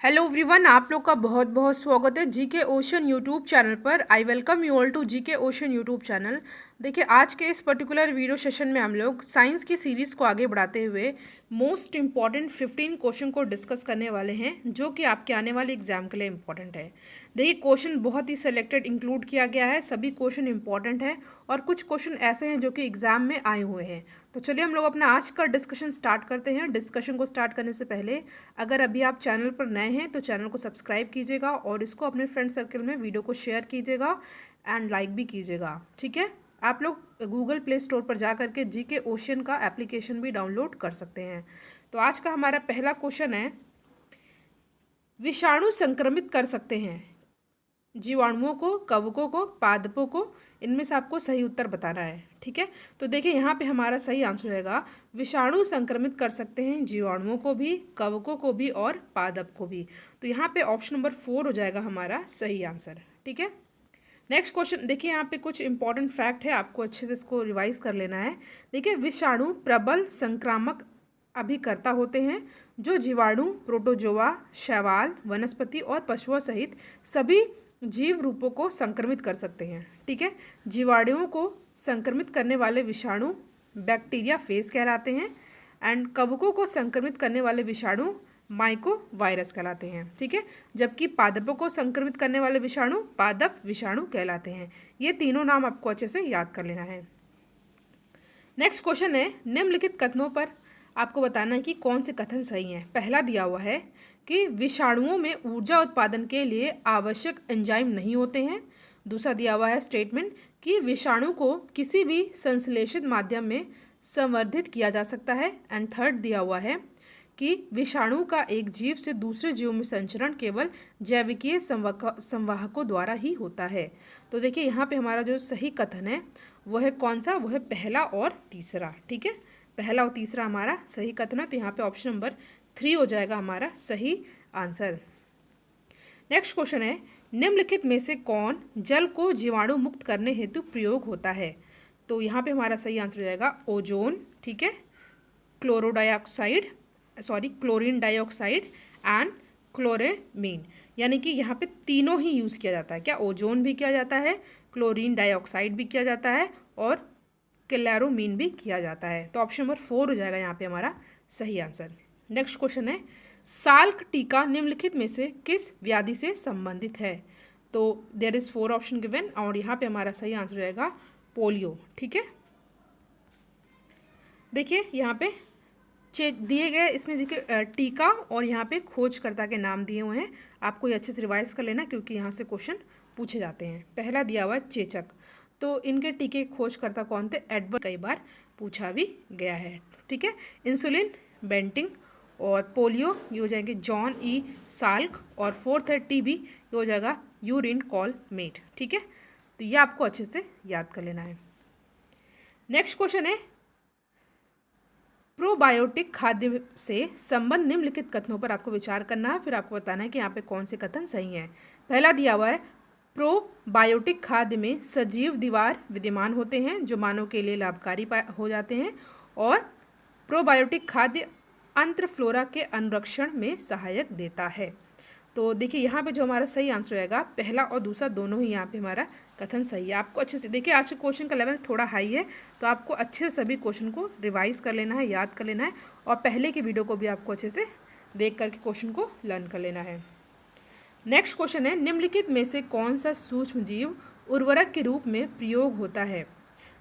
Hello everyone, आप लोग का बहुत बहुत स्वागत है जीके ओशन यूट्यूब चैनल पर। I welcome you all to GK Ocean YouTube channel. देखिए, आज के इस पर्टिकुलर वीडियो सेशन में हम लोग साइंस की सीरीज़ को आगे बढ़ाते हुए मोस्ट इम्पॉर्टेंट 15 क्वेश्चन को डिस्कस करने वाले हैं, जो कि आपके आने वाले एग्जाम के लिए इम्पॉर्टेंट है। देखिए, क्वेश्चन बहुत ही सेलेक्टेड इंक्लूड किया गया है, सभी क्वेश्चन इंपॉर्टेंट हैं और कुछ क्वेश्चन ऐसे हैं जो कि एग्जाम में आए हुए हैं। तो चलिए हम लोग अपना आज का डिस्कशन स्टार्ट करते हैं। डिस्कशन को स्टार्ट करने से पहले अगर अभी आप चैनल पर नए हैं तो चैनल को सब्सक्राइब कीजिएगा और इसको अपने फ्रेंड सर्कल में वीडियो को शेयर कीजिएगा एंड लाइक भी कीजिएगा। ठीक है, आप लोग गूगल प्ले स्टोर पर जा करके जीके ओशन का एप्लीकेशन भी डाउनलोड कर सकते हैं। तो आज का हमारा पहला क्वेश्चन है, विषाणु संक्रमित कर सकते हैं जीवाणुओं को, कवकों को, पादपों को। इनमें से आपको सही उत्तर बताना है। ठीक है, तो देखिए यहाँ पे हमारा सही आंसर रहेगा विषाणु संक्रमित कर सकते हैं जीवाणुओं को भी, कवकों को भी और पादप को भी। तो यहाँ पे ऑप्शन नंबर 4 हो जाएगा हमारा सही आंसर। ठीक है, नेक्स्ट क्वेश्चन देखिए, यहाँ पे कुछ इंपॉर्टेंट फैक्ट है, आपको अच्छे से इसको रिवाइज कर लेना है। देखिए, विषाणु प्रबल संक्रामक अभिकर्ता होते हैं जो जीवाणु, प्रोटोजोआ, शैवाल, वनस्पति और पशुओं सहित सभी जीव रूपों को संक्रमित कर सकते हैं। ठीक है, जीवाणुओं को संक्रमित करने वाले विषाणु बैक्टीरिया फेज कहलाते हैं एंड कवकों को संक्रमित करने वाले विषाणु माइको वायरस कहलाते हैं। ठीक है, जबकि पादपों को संक्रमित करने वाले विषाणु पादप विषाणु कहलाते हैं। ये तीनों नाम आपको अच्छे से याद कर लेना है। नेक्स्ट क्वेश्चन है, निम्नलिखित कथनों पर आपको बताना है कि कौन से कथन सही हैं। पहला दिया हुआ है कि विषाणुओं में ऊर्जा उत्पादन के लिए आवश्यक एंजाइम नहीं होते हैं। दूसरा दिया हुआ है स्टेटमेंट कि विषाणु को किसी भी संश्लेषित माध्यम में संवर्धित किया जा सकता है एंड थर्ड दिया हुआ है कि विषाणु का एक जीव से दूसरे जीव में संचरण केवल जैविकीय संवाहकों द्वारा ही होता है। तो देखिए, यहाँ पे हमारा जो सही कथन है वह है कौन सा, वह है पहला और तीसरा। ठीक है, पहला और तीसरा हमारा सही कथन है, तो यहाँ पे ऑप्शन नंबर 3 हो जाएगा हमारा सही आंसर। नेक्स्ट क्वेश्चन है, निम्नलिखित में से कौन जल को जीवाणु मुक्त करने हेतु प्रयोग होता है। तो यहाँ पे हमारा सही आंसर हो जाएगा ओजोन। ठीक है, क्लोरीन डाइऑक्साइड एंड क्लोरेमीन, यानी कि यहाँ पे तीनों ही यूज़ किया जाता है। क्या, ओजोन भी किया जाता है, क्लोरीन डाइऑक्साइड भी किया जाता है और क्लोरोमीन भी किया जाता है। तो ऑप्शन नंबर 4 हो जाएगा यहाँ पे हमारा सही आंसर। नेक्स्ट क्वेश्चन है, साल्क टीका निम्नलिखित में से किस व्याधि से संबंधित है। तो देयर इज 4 ऑप्शन गिवन और यहाँ पे हमारा सही आंसर रहेगा पोलियो। ठीक है, देखिए यहाँ पे दिए गए इसमें देखिए टीका और यहाँ पे खोजकर्ता के नाम दिए हुए हैं, आपको ये अच्छे से रिवाइज कर लेना क्योंकि यहाँ से क्वेश्चन पूछे जाते हैं। पहला दिया हुआ चेचक, तो इनके टीके खोजकर्ता कौन थे, एडवर्ड, कई बार पूछा भी गया है। ठीक है, इंसुलिन बेंटिंग और पोलियो ये हो जाएंगे जॉन ई साल्क और फोर्थ है टीबी, ये हो जाएगा यूरिन कॉल मेट। ठीक है, तो ये आपको अच्छे से याद कर लेना है। नेक्स्ट क्वेश्चन है, प्रोबायोटिक खाद्य से संबंध निम्नलिखित कथनों पर आपको विचार करना है, फिर आपको बताना है कि यहाँ पे कौन से कथन सही हैं। पहला दिया हुआ है, प्रोबायोटिक खाद्य में सजीव दीवार विद्यमान होते हैं जो मानव के लिए लाभकारी हो जाते हैं और प्रोबायोटिक खाद्य अंतर्फ्लोरा के अनुरक्षण में सहायक देता है। तो देखिए यहाँ पे जो हमारा सही आंसर रहेगा, पहला और दूसरा दोनों ही यहाँ पे हमारा कथन सही है। आपको अच्छे से देखिए, आज के क्वेश्चन का लेवल थोड़ा हाई है, तो आपको अच्छे से सभी क्वेश्चन को रिवाइज कर लेना है, याद कर लेना है और पहले की वीडियो को भी आपको अच्छे से देख करके क्वेश्चन को लर्न कर लेना है। नेक्स्ट क्वेश्चन है, निम्नलिखित में से कौन सा सूक्ष्म जीव उर्वरक के रूप में प्रयोग होता है।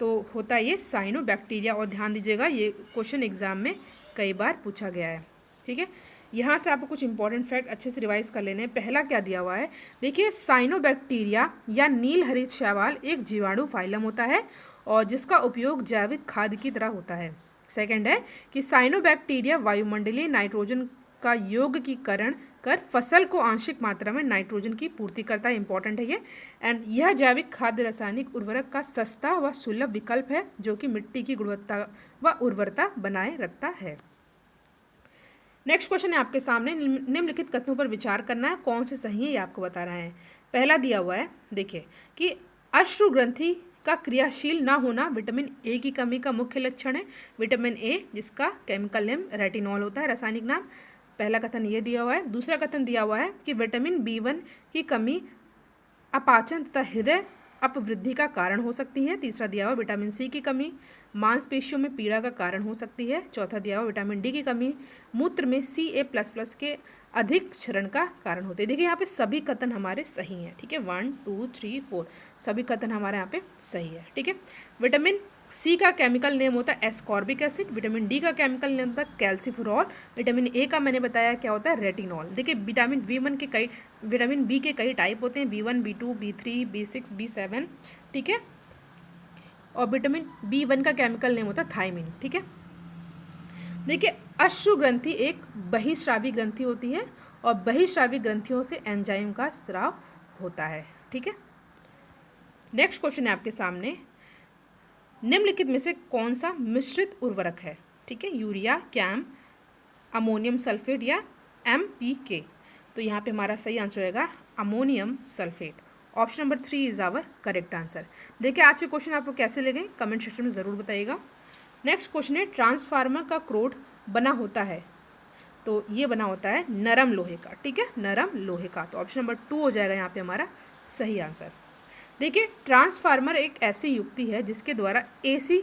तो होता है ये साइनोबैक्टीरिया और ध्यान दीजिएगा ये क्वेश्चन एग्जाम में कई बार पूछा गया है। ठीक है, यहाँ से आपको कुछ इंपॉर्टेंट फैक्ट अच्छे से रिवाइज कर लेने हैं। पहला क्या दिया हुआ है, देखिए साइनोबैक्टीरिया या नील हरित शैवाल एक जीवाणु फाइलम होता है और जिसका उपयोग जैविक खाद्य की तरह होता है। सेकंड है कि साइनोबैक्टीरिया वायुमंडलीय नाइट्रोजन का यौगिकीकरण कर फसल को आंशिक मात्रा में नाइट्रोजन की पूर्ति करता है, इंपॉर्टेंट है ये। एंड यह जैविक खाद्य रासायनिक उर्वरक का सस्ता व सुलभ विकल्प है जो कि मिट्टी की गुणवत्ता व उर्वरता बनाए रखता है। नेक्स्ट क्वेश्चन है आपके सामने, निम्नलिखित कथनों पर विचार करना है, कौन से सही है ये आपको बता रहा है। पहला दिया हुआ है, देखिए कि अश्रु ग्रंथि का क्रियाशील ना होना विटामिन ए की कमी का मुख्य लक्षण है। विटामिन ए जिसका केमिकल नेम रेटिनॉल होता है, रासायनिक नाम। पहला कथन ये दिया हुआ है। दूसरा कथन दिया हुआ है कि विटामिन B1 की कमी अपाचन तथा हृदय अपवृद्धि का कारण हो सकती है। तीसरा दिया हुआ विटामिन C की कमी मांसपेशियों में पीड़ा का कारण हो सकती है। चौथा दिया हुआ विटामिन D की कमी मूत्र में Ca++ के अधिक क्षरण का कारण होते हैं। देखिए यहाँ पे सभी कथन हमारे सही हैं, ठीक है। 1 2 3 4 सभी कथन हमारे यहाँ पे सही है, ठीक है। विटामिन C का केमिकल नेम होता है एस्कॉर्बिक एसिड। विटामिन D का केमिकल नेम होता है कैल्सिफेरॉल। विटामिन A का मैंने बताया क्या होता है, रेटिनॉल। देखिए विटामिन B के कई टाइप होते हैं, B1 B2 B3 B6 B7, ठीक है। और विटामिन B1 का केमिकल नेम होता है थायमिन, ठीक है। देखिए अश्रु ग्रंथि एक बहिस्रावी ग्रंथि होती है और बहिस्रावी ग्रंथियों से एंजाइम का स्राव होता है, ठीक है। नेक्स्ट क्वेश्चन है आपके सामने, निम्नलिखित में से कौन सा मिश्रित उर्वरक है, ठीक है। यूरिया, कैम, अमोनियम सल्फेट या MPK। तो यहाँ पे हमारा सही आंसर होगा ammonium sulphate. Option number 3 is our correct answer. देखिए आज के क्वेश्चन आपको कैसे लगे कमेंट सेक्शन में ज़रूर बताइएगा। नेक्स्ट क्वेश्चन है, ट्रांसफार्मर का क्रोड बना होता है, तो ये बना होता है नरम लोहे का, ठीक है, नरम लोहे का। तो ऑप्शन नंबर 2 हो जाएगा यहाँ पे हमारा सही आंसर। देखिए ट्रांसफार्मर एक ऐसी युक्ति है जिसके द्वारा AC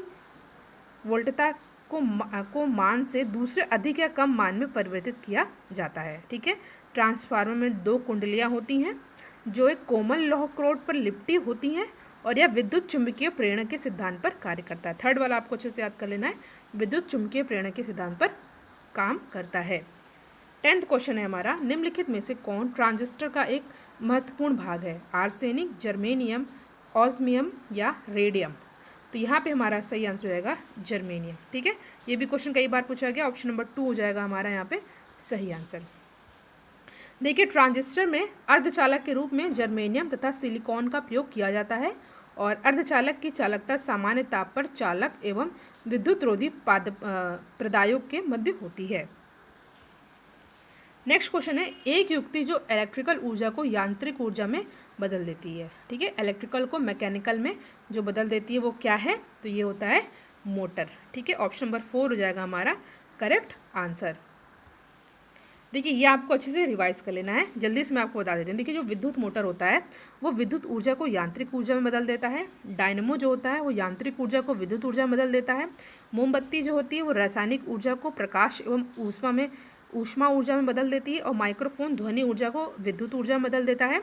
वोल्टता को मान से दूसरे अधिक या कम मान में परिवर्तित किया जाता है, ठीक है। ट्रांसफार्मर में 2 कुंडलियाँ होती हैं जो एक कोमल लौह क्रोड पर लिपटी होती हैं और यह विद्युत चुंबकीय प्रेरण के सिद्धांत पर कार्य करता है। थर्ड वाला आपको अच्छे से याद कर लेना है, विद्युत चुंबकीय प्रेरण के सिद्धांत पर काम करता है। 10th क्वेश्चन है हमारा, निम्नलिखित में से कौन ट्रांजिस्टर का एक महत्वपूर्ण भाग है, आर्सेनिक, जर्मेनियम, ऑस्मियम या रेडियम। तो यहाँ पे हमारा सही आंसर रहेगा जर्मेनियम, ठीक है। ये भी क्वेश्चन कई बार पूछा गया, ऑप्शन नंबर 2 हो जाएगा हमारा यहाँ पे सही आंसर। देखिए ट्रांजिस्टर में अर्धचालक के रूप में जर्मेनियम तथा सिलिकॉन का प्रयोग किया जाता है और अर्धचालक की चालकता सामान्य ताप पर चालक एवं विद्युत रोधी प्रदायक के मध्य होती है। नेक्स्ट क्वेश्चन है, एक युक्ति जो इलेक्ट्रिकल ऊर्जा को यांत्रिक ऊर्जा में बदल देती है, ठीक है। इलेक्ट्रिकल को मैकेनिकल में जो बदल देती है वो क्या है, तो ये होता है मोटर, ठीक है। ऑप्शन नंबर 4 हो जाएगा हमारा करेक्ट आंसर। देखिए ये आपको अच्छे से रिवाइज कर लेना है, जल्दी से मैं आपको बता देती हूँ। देखिए जो विद्युत मोटर होता है वो विद्युत ऊर्जा को यांत्रिक ऊर्जा में बदल देता है। डायनमो जो होता है वो यांत्रिक ऊर्जा को विद्युत ऊर्जा में बदल देता है। मोमबत्ती जो होती है वो रासायनिक ऊर्जा को प्रकाश एवं ऊष्मा ऊर्जा में बदल देती है और माइक्रोफोन ध्वनि ऊर्जा को विद्युत ऊर्जा में बदल देता है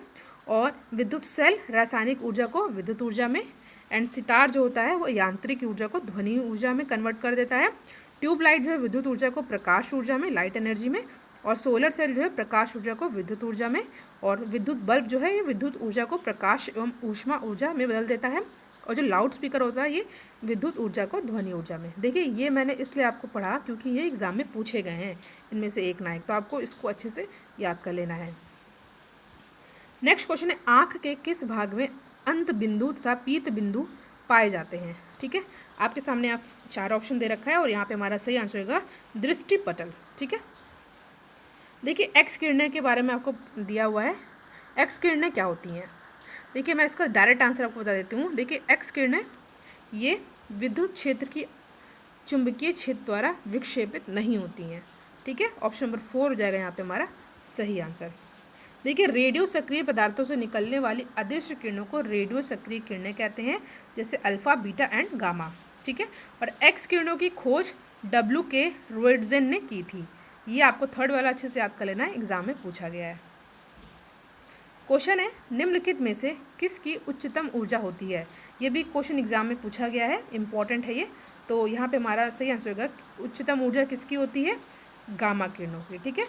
और विद्युत सेल रासायनिक ऊर्जा को विद्युत ऊर्जा में, एंड सितार जो होता है वो यांत्रिक ऊर्जा को ध्वनि ऊर्जा में कन्वर्ट कर देता है। ट्यूबलाइट जो है विद्युत ऊर्जा को प्रकाश ऊर्जा में, लाइट एनर्जी में, और सोलर सेल जो है प्रकाश ऊर्जा को विद्युत ऊर्जा में, और विद्युत बल्ब जो है ये विद्युत ऊर्जा को प्रकाश एवं ऊष्मा ऊर्जा में बदल देता है, और जो लाउड स्पीकर होता है ये विद्युत ऊर्जा को ध्वनि ऊर्जा में। देखिए ये मैंने इसलिए आपको पढ़ा क्योंकि ये एग्जाम में पूछे गए हैं इनमें से एक ना एक, तो आपको इसको अच्छे से याद कर लेना है। नेक्स्ट क्वेश्चन है, आँख के किस भाग में अंत बिंदु तथा पीत बिंदु पाए जाते हैं, ठीक है। आपके सामने आप 4 ऑप्शन दे रखा है और यहाँ पे हमारा सही आंसर होगा दृष्टिपटल, ठीक है। देखिए एक्स किरणें के बारे में आपको दिया हुआ है, एक्स किरणें क्या होती हैं। देखिए मैं इसका डायरेक्ट आंसर आपको बता देती हूँ। देखिए एक्स किरणें ये विद्युत क्षेत्र की चुंबकीय क्षेत्र द्वारा विक्षेपित नहीं होती हैं, ठीक है। ऑप्शन नंबर 4 हो जाएगा यहाँ पे हमारा सही आंसर। देखिए रेडियो सक्रिय पदार्थों से निकलने वाली अदृश्य किरणों को रेडियो सक्रिय किरणें कहते हैं, जैसे अल्फा, बीटा एंड गामा, ठीक है। और एक्स किरणों की खोज W.K. रोएट्जेन ने की थी। ये आपको थर्ड वाला अच्छे से याद कर लेना है, एग्जाम में पूछा गया है। क्वेश्चन है, निम्नलिखित में से किसकी उच्चतम ऊर्जा होती है। ये भी क्वेश्चन एग्जाम में पूछा गया है, इंपॉर्टेंट है ये। तो यहाँ पे हमारा सही आंसर होगा उच्चतम ऊर्जा किसकी होती है, गामा किरणों की, ठीक है।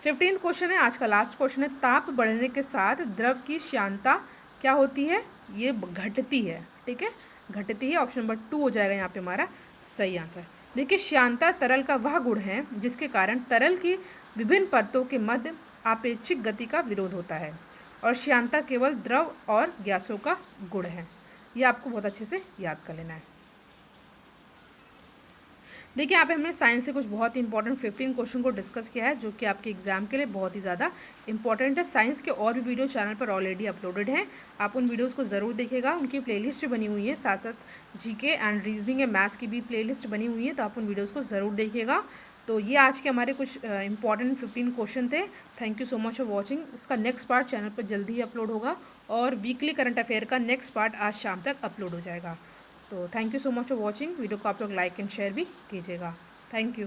15th क्वेश्चन है, आज का लास्ट क्वेश्चन है, ताप बढ़ने के साथ द्रव की श्यानता क्या होती है, ये घटती है, ठीक है, घटती है। ऑप्शन नंबर 2 हो जाएगा यहाँ पे हमारा सही आंसर। देखिए श्यानता तरल का वह गुण है जिसके कारण तरल की विभिन्न परतों के मध्य आपेक्षिक गति का विरोध होता है, और श्यानता केवल द्रव और गैसों का गुण है। ये आपको बहुत अच्छे से याद कर लेना है। देखिए यहाँ पे हमने साइंस से कुछ बहुत ही इंपॉर्टेंट 15 क्वेश्चन को डिस्कस किया है जो कि आपके एग्जाम के लिए बहुत ही ज़्यादा इंपॉर्टेंट है। साइंस के और भी वीडियो चैनल पर ऑलरेडी अपलोडेड हैं, आप उन वीडियोस को ज़रूर देखिएगा। उनकी प्लेलिस्ट बनी हुई है, साथ साथ GK and reasoning and maths की भी प्लेलिस्ट बनी हुई है, तो आप उन वीडियोज़ को ज़रूर देखिएगा। तो ये आज के हमारे कुछ इंपॉर्टेंट 15 क्वेश्चन थे। Thank you so much for watching. इसका नेक्स्ट पार्ट चैनल पर जल्दी ही अपलोड होगा और वीकली करंट अफेयर का नेक्स्ट पार्ट आज शाम तक अपलोड हो जाएगा। तो thank you so much for watching. Video को आप लोग लाइक एंड शेयर भी कीजिएगा। Thank you.